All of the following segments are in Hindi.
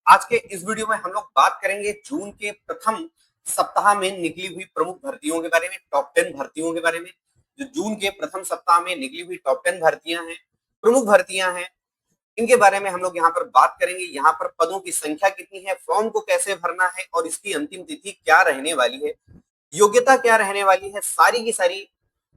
आज के इस वीडियो में हम लोग बात करेंगे जून के प्रथम सप्ताह में निकली हुई प्रमुख भर्तियों के बारे में, टॉप 10 भर्तियों के बारे में। जो जून के प्रथम सप्ताह में निकली हुई टॉप 10 भर्तियां हैं, प्रमुख भर्तियां हैं, इनके बारे में हम लोग यहाँ पर बात करेंगे। यहाँ पर पदों की संख्या कितनी है, फॉर्म को कैसे भरना है और इसकी अंतिम तिथि क्या रहने वाली है, योग्यता क्या रहने वाली है, सारी की सारी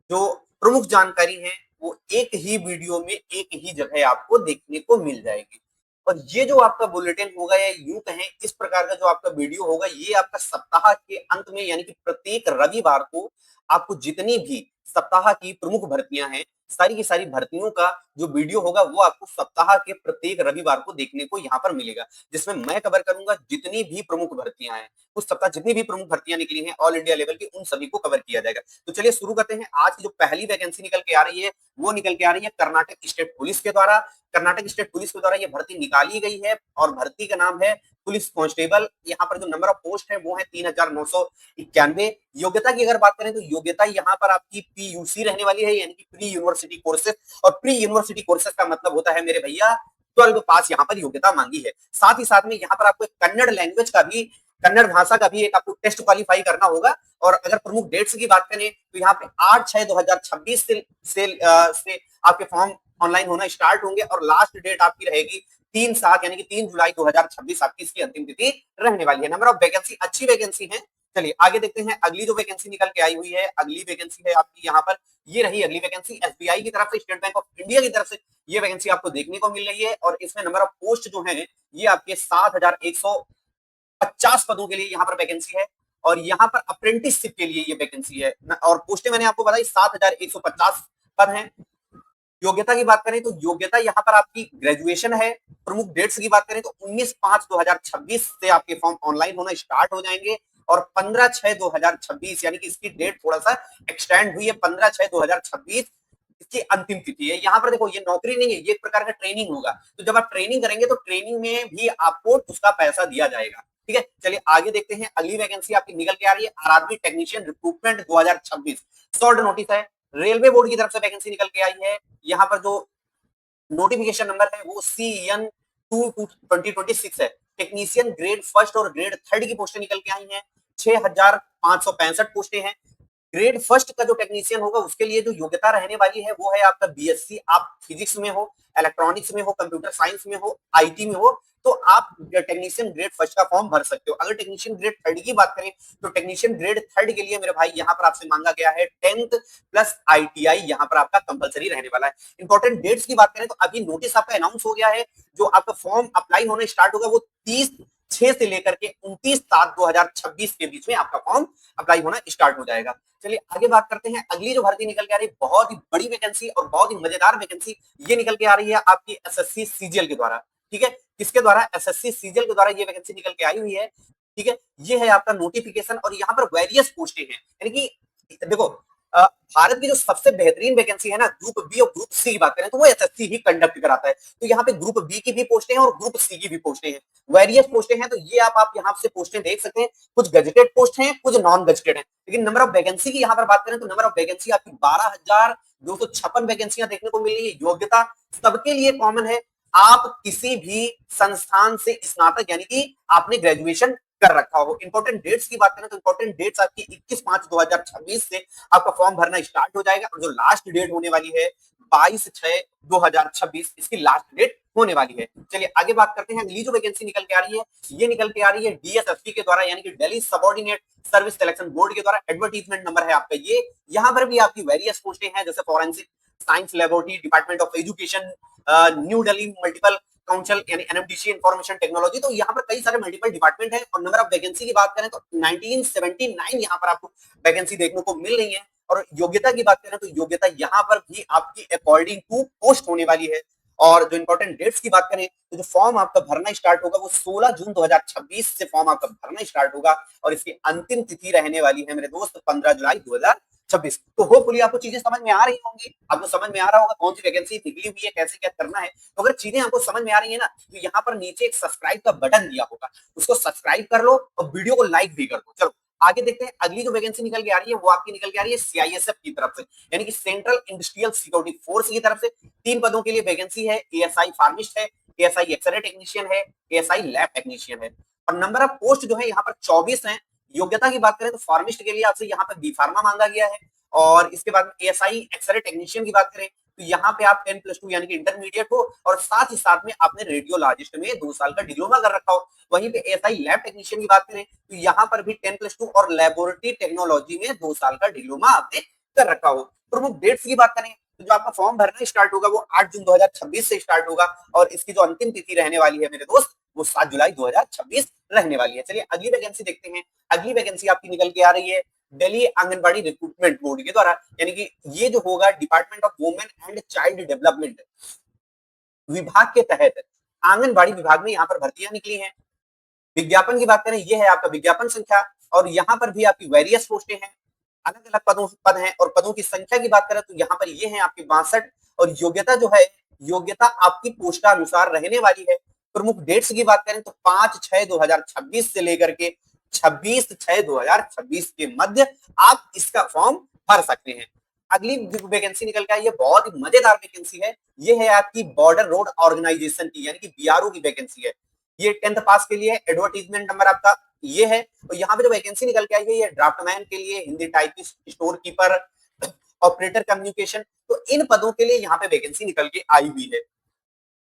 जो प्रमुख जानकारी है वो एक ही वीडियो में एक ही जगह आपको देखने को मिल जाएगी। और ये जो आपका बुलेटिन होगा या यूं कहें इस प्रकार का जो आपका वीडियो होगा, ये आपका सप्ताह के अंत में यानी कि प्रत्येक रविवार को आपको जितनी भी सप्ताह की प्रमुख भर्तियां हैं, सारी की सारी भर्तियों का जो वीडियो होगा वो आपको सप्ताह के प्रत्येक रविवार को देखने को यहाँ पर मिलेगा, जिसमें मैं कवर करूंगा जितनी भी प्रमुख भर्तियां हैं उस सप्ताह, जितनी भी प्रमुख भर्तियां निकली हैं ऑल इंडिया लेवल की, उन सभी को कवर किया जाएगा। तो चलिए शुरू करते हैं। आज की जो पहली वैकेंसी निकल के आ रही है वो निकल के आ रही है कर्नाटक स्टेट पुलिस के द्वारा। कर्नाटक स्टेट पुलिस के द्वारा ये भर्ती निकाली गई है और भर्ती का नाम है पुलिस कांस्टेबल। यहाँ पर जो नंबर ऑफ पोस्ट है वो है 3991। योग्यता की अगर बात करें तो योग्यता यहाँ पर आपकी पीयूसी रहने वाली है, यानी कि प्री यूनिवर्सिटी कोर्सेज। और प्री यूनिवर्सिटी कोर्सेज का मतलब होता है मेरे भैया 12 पास यहाँ पर योग्यता मांगी है। साथ ही साथ में यहाँ पर आपको कन्नड़ लैंग्वेज का भी, कन्नड़ भाषा का भी एक आपको टेस्ट क्वालिफाई करना होगा। और अगर प्रमुख डेट्स की बात करें तो यहाँ पे 8/6/2026 से आपके फॉर्म ऑनलाइन होना स्टार्ट होंगे और लास्ट डेट आपकी रहेगी 3/7 यानी कि 3 जुलाई 2026 आपकी इसकी अंतिम तिथि रहने वाली है। नंबर ऑफ वैकेंसी अच्छी वैकेंसी है। चलिए आगे देखते हैं। अगली जो वैकेंसी निकल के आई हुई है, अगली वैकेंसी है आपकी यहाँ पर, ये रही अगली वैकेंसी एसबीआई की तरफ से, स्टेट बैंक ऑफ इंडिया की तरफ से ये वैकेंसी आपको देखने को मिल रही है। और इसमें नंबर ऑफ पोस्ट जो है ये आपके 7,150 पदों के लिए यहाँ पर वैकेंसी है। और यहाँ पर अप्रेंटिसशिप के लिए ये वैकेंसी है और पोस्टें मैंने आपको बताई 7,150 पद हैं। योग्यता की बात करें तो योग्यता यहाँ पर आपकी ग्रेजुएशन है। प्रमुख डेट्स की बात करें तो 19/5/2026 से आपके फॉर्म ऑनलाइन होना स्टार्ट हो जाएंगे और 15/6/2026 यानी कि इसकी डेट थोड़ा सा एक्सटेंड हुई है, 15/6/2026 इसकी अंतिम तिथि है। यहाँ पर देखो ये नौकरी नहीं है, ये एक प्रकार का ट्रेनिंग होगा। तो जब आप ट्रेनिंग करेंगे तो ट्रेनिंग में भी आपको उसका पैसा दिया जाएगा। ठीक है, चलिए आगे देखते हैं। अगली वैकेंसी आपकी निकल के आ रही है RRB technician recruitment 2026। Short notice है, रेलवे बोर्ड की तरफ से वैकेंसी निकल के आई है। यहाँ पर जो नोटिफिकेशन नंबर है वो CN2/2026 है। टेक्नीशियन ग्रेड फर्स्ट और ग्रेड थर्ड की पोस्टें निकल के आई हैं। 6,565 पोस्टें हैं। ग्रेड फर्स्ट का जो टेक्नीशियन होगा उसके लिए जो योग्यता रहने वाली है वो है आपका बीएससी, आप फिजिक्स में हो, इलेक्ट्रॉनिक्स में हो, कंप्यूटर साइंस में हो, आईटी में हो, तो आप टेक्नीशियन ग्रेड फर्स्ट का फॉर्म भर सकते हो। अगर टेक्नीशियन ग्रेड थर्ड की बात करें तो टेक्नीशियन ग्रेड थर्ड के लिए मेरे भाई यहाँ पर आपसे मांगा गया है 10th प्लस आईटीआई यहाँ पर आपका कंपलसरी रहने वाला है। इंपॉर्टेंट डेट्स की बात करें तो अभी नोटिस आपका अनाउंस हो गया है, जो आपका फॉर्म अप्लाई होने स्टार्ट होगा वो 30/6 से लेकर के 29/7/2026 के बीच में आपका फॉर्म अप्लाई होना स्टार्ट हो जाएगा। चलिए आगे बात करते हैं। अगली जो भर्ती निकल के आ रही है बहुत ही बड़ी वैकेंसी और बहुत ही मजेदार वैकेंसी ये निकल के आ रही है आपकी एसएससी सीजीएल के द्वारा। ठीक है, किसके द्वारा? एसएससी सीजीएल के द्वारा ये वैकेंसी निकल के आई हुई है। ठीक है, ये है आपका नोटिफिकेशन और यहाँ पर वेरियस पोस्टें हैं। यानी कि देखो भारत की जो सबसे बेहतरीन वैकेंसी है ना ग्रुप बी और ग्रुप सी की बात करें तो वो एसएससी ही कंडक्ट कराता है। तो यहाँ पे ग्रुप बी की भी पोस्टें हैं और ग्रुप सी की भी पोस्टें हैं, वेरियस पोस्टें हैं। तो ये आप यहाँ से पोस्टें देख सकते हैं। कुछ गजेटेड पोस्ट हैं, कुछ नॉन गजेटेड हैं। लेकिन नंबर ऑफ वैकेंसी की यहाँ पर बात करें तो नंबर ऑफ वैकेंसी आपकी 12,256 वैकेंसियां देखने को मिल रही है। योग्यता सबके लिए कॉमन है, आप किसी भी संस्थान से स्नातक यानी कि आपने ग्रेजुएशन कर रखा हो। इंपॉर्टेंट डेट्स की बात करें तो इंपॉर्टेंट डेट्स आपकी 21/5/2026 से आपका फॉर्म भरना स्टार्ट हो जाएगा और जो लास्ट डेट होने वाली है 22/6/2026 इसकी लास्ट डेट होने वाली है। चलिए आगे बात करते हैं। अगली जो वैकेंसी निकल के आ रही है ये निकल के आ रही है डीएसएसपी के द्वारा यानी कि Delhi subordinate service selection board के द्वारा। एडवर्टीजमेंट नंबर है आपका ये। यहाँ पर भी आपकी वेरियस पोस्टें हैं जैसे forensic science laboratory, department of education, new Delhi multiple council यानी एनएमडीसी इंफॉर्मेशन टेक्नोलॉजी। तो यहाँ पर कई सारे मल्टीपल डिपार्टमेंट है। और नंबर ऑफ वैकेंसी की बात करें तो 1979 यहाँ पर आपको वैकेंसी देखने को मिल रही है। और योग्यता की बात करें तो योग्यता यहाँ पर भी आपकी अकॉर्डिंग टू पोस्ट होने वाली है। और जो इंपॉर्टेंट डेट्स की बात करें तो जो फॉर्म आपका भरना स्टार्ट होगा वो 16 जून 2026 से फॉर्म आपका भरना स्टार्ट होगा और इसकी अंतिम तिथि रहने वाली है मेरे दोस्त 15 जुलाई 2026। तो होपफुली आपको चीजें समझ में आ रही होंगी, आपको समझ में आ रहा होगा कौन सी वैकेंसी निकली हुई है, कैसे क्या करना है। तो अगर चीजें आपको समझ में आ रही है ना तो यहाँ पर नीचे एक सब्सक्राइब का बटन दिया होगा, उसको सब्सक्राइब कर लो और वीडियो को लाइक भी कर दो। चलो आगे देखते हैं। अगली जो वैकेंसी निकल के आ रही है वो आपकी निकल के आ रही है सीआईएसएफ की तरफ से यानी कि सेंट्रल इंडस्ट्रियल सिक्योरिटी फोर्स की तरफ से। 3 पदों के लिए वैकेंसी है। एएसआई फार्मिस्ट है, एएसआई एक्सरे टेक्नीशियन है, एएसआई लैब टेक्नीशियन है। और नंबर ऑफ पोस्ट जो है यहाँ पर 24 है। योग्यता की बात करें तो फार्मिस्ट के लिए आपसे यहाँ पर बी फार्मा मांगा गया है। और इसके बाद एएसआई एक्सरे टेक्नीशियन की बात करें तो यहाँ पे आप 10+2 यानी कि इंटरमीडिएट हो और साथ ही साथ में आपने रेडियोलॉजिस्ट में 2 साल का डिप्लोमा कर रखा हो। वहीं पे एएसआई लैब टेक्नीशियन की बात करें तो यहाँ पर भी 10+2 और लेबोरेटरी टेक्नोलॉजी में 2 साल का डिप्लोमा आपने कर रखा हो। प्रमुख डेट्स की बात करें तो जो आपका फॉर्म भरना स्टार्ट होगा वो 8 जून 2026 से स्टार्ट होगा और इसकी जो अंतिम तिथि रहने वाली है मेरे दोस्त वो 7 जुलाई 2026 रहने वाली है। चलिए अगली वैकेंसी देखते हैं। अगली वैकेंसी आपकी निकल के आ रही है दिल्ली आंगनबाड़ी रिक्रूटमेंट बोर्ड के द्वारा, यानी कि ये जो होगा department of women and child development विभाग के तहत आंगनबाड़ी विभाग में यहाँ पर भर्तियां निकली हैं। विज्ञापन की बात करें ये है आपका विज्ञापन संख्या और यहाँ पर भी आपकी वेरियस पोस्टें हैं, अलग अलग पद हैं। और पदों की संख्या की बात करें तो यहाँ पर ये है आपकी 62 और योग्यता जो है योग्यता आपकी पोस्टानुसार रहने वाली है। प्रमुख डेट्स की बात करें तो 5/6/2026 से लेकर के 26/6/2026 के मध्य आप इसका फॉर्म भर सकते हैं। अगली वैकेंसी निकल के आई है, बहुत ही मजेदार वैकेंसी है। ये है आपकी बॉर्डर रोड ऑर्गेनाइजेशन की यानी कि बीआरओ की वैकेंसी है। ये 10th पास के लिए एडवर्टीजमेंट नंबर आपका ये है। और यहाँ पे जो वैकेंसी निकल के आई है ये ड्राफ्टमैन के लिए, Hindi typist, store keeper, operator communication, तो इन पदों के लिए यहाँ पे वैकेंसी निकल के आई हुई है।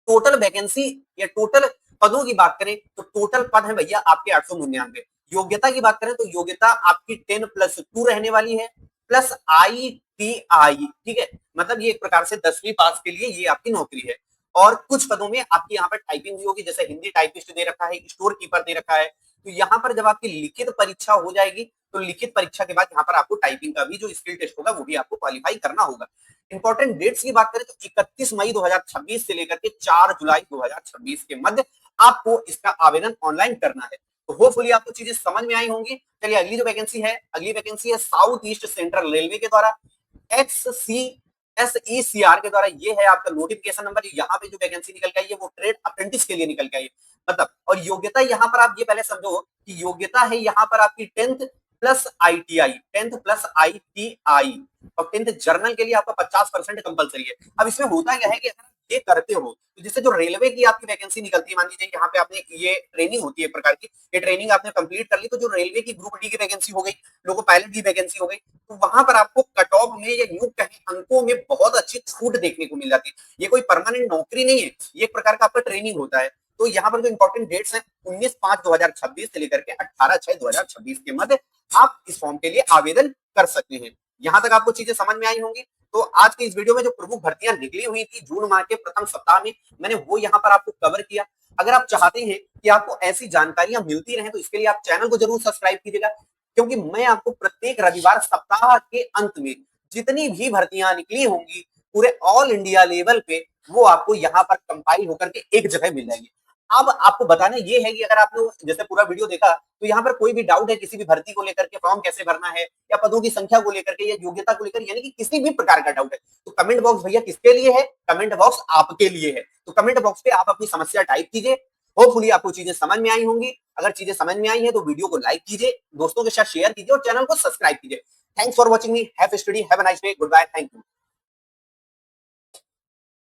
टोटल वैकेंसी या टोटल पदों की बात करें तो टोटल पद है भैया आपके 899। योग्यता की बात करें तो योग्यता आपकी 10+2 रहने वाली है प्लस ITI, ठीक है, मतलब ये एक प्रकार से 10वीं पास के लिए ये आपकी नौकरी है। और कुछ पदों में आपकी यहाँ पर टाइपिंग भी होगी, जैसे हिंदी टाइपिस्ट दे रखा है, स्टोर कीपर दे रखा है। तो यहाँ पर जब आपकी लिखित परीक्षा हो जाएगी तो लिखित परीक्षा के बाद यहाँ पर आपको टाइपिंग का भी जो स्किल टेस्ट होगा वो भी आपको क्वालिफाई करना होगा। इंपॉर्टेंट डेट्स की बात करें तो 31 मई 2026 से लेकर के 4 जुलाई 2026 के मध्य आपको इसका आवेदन ऑनलाइन करना है। तो होपफुली आपको चीजें समझ में आई होंगी। चलिए अगली जो वैकेंसी है, अगली वैकेंसी है साउथ ईस्ट सेंट्रल रेलवे के द्वारा XCSECR के द्वारा। ये है आपका नोटिफिकेशन नंबर। यहाँ पे जो वैकेंसी निकल के आई है वो ट्रेड अप्रेंटिस के लिए निकल के आई है, मतलब। और योग्यता यहाँ पर आप ये पहले समझो कि योग्यता है यहाँ पर आपकी 10th plus ITI, 10th plus ITI और 10th जर्नल के लिए आपका 50% कंपलसरी है। अब इसमें होता क्या है कि अगर ये करते हो तो जिससे जो रेलवे की आपकी वैकेंसी निकलती है, मान लीजिए यहाँ पे आपने ये ट्रेनिंग होती है प्रकार की, ये ट्रेनिंग आपने कंप्लीट कर ली तो जो रेलवे की ग्रुप डी की वैकेंसी हो गई, लोको पायलट की वैकेंसी हो गई, तो वहां पर आपको कट ऑफ में या यूं कहें अंकों में बहुत अच्छी छूट देखने को मिल जाती है। ये कोई परमानेंट नौकरी नहीं है, ये एक प्रकार का आपका ट्रेनिंग होता है। तो यहाँ पर जो इंपॉर्टेंट डेट्स हैं 19/5/2026 से लेकर के 18/6/2026 के मध्य आप इस फॉर्म के लिए आवेदन कर सकते हैं। यहां तक आपको चीजें समझ में आई होंगी। तो आज के इस वीडियो में जो प्रमुख भर्तियां निकली हुई थी जून माह के प्रथम सप्ताह में, मैंने वो यहाँ पर आपको कवर किया। अगर आप चाहते हैं कि आपको ऐसी जानकारियां मिलती रहें तो इसके लिए आप चैनल को जरूर सब्सक्राइब कीजिएगा, क्योंकि मैं आपको प्रत्येक रविवार सप्ताह के अंत में जितनी भी भर्तियां निकली होंगी पूरे ऑल इंडिया लेवल पे वो आपको यहाँ पर कंपाइल होकर के एक जगह मिल जाएगी। अब आपको बताना ये है कि अगर आप लोग जैसे पूरा वीडियो देखा तो यहाँ पर कोई भी डाउट है किसी भी भर्ती को लेकर के, फॉर्म कैसे भरना है या पदों की संख्या को लेकर के या योग्यता को लेकर, यानी कि किसी भी प्रकार का डाउट है तो कमेंट बॉक्स भैया किसके लिए है? कमेंट बॉक्स आपके लिए है। तो कमेंट बॉक्स पे आप अपनी समस्या टाइप कीजिए। होपफुली आपको चीजें समझ में आई होंगी। अगर चीजें समझ में आई है तो वीडियो को लाइक कीजिए, दोस्तों के साथ शेयर कीजिए और चैनल को सब्सक्राइब कीजिए। Thanks for watching me, have a study, have a nice day, good bye, thank you.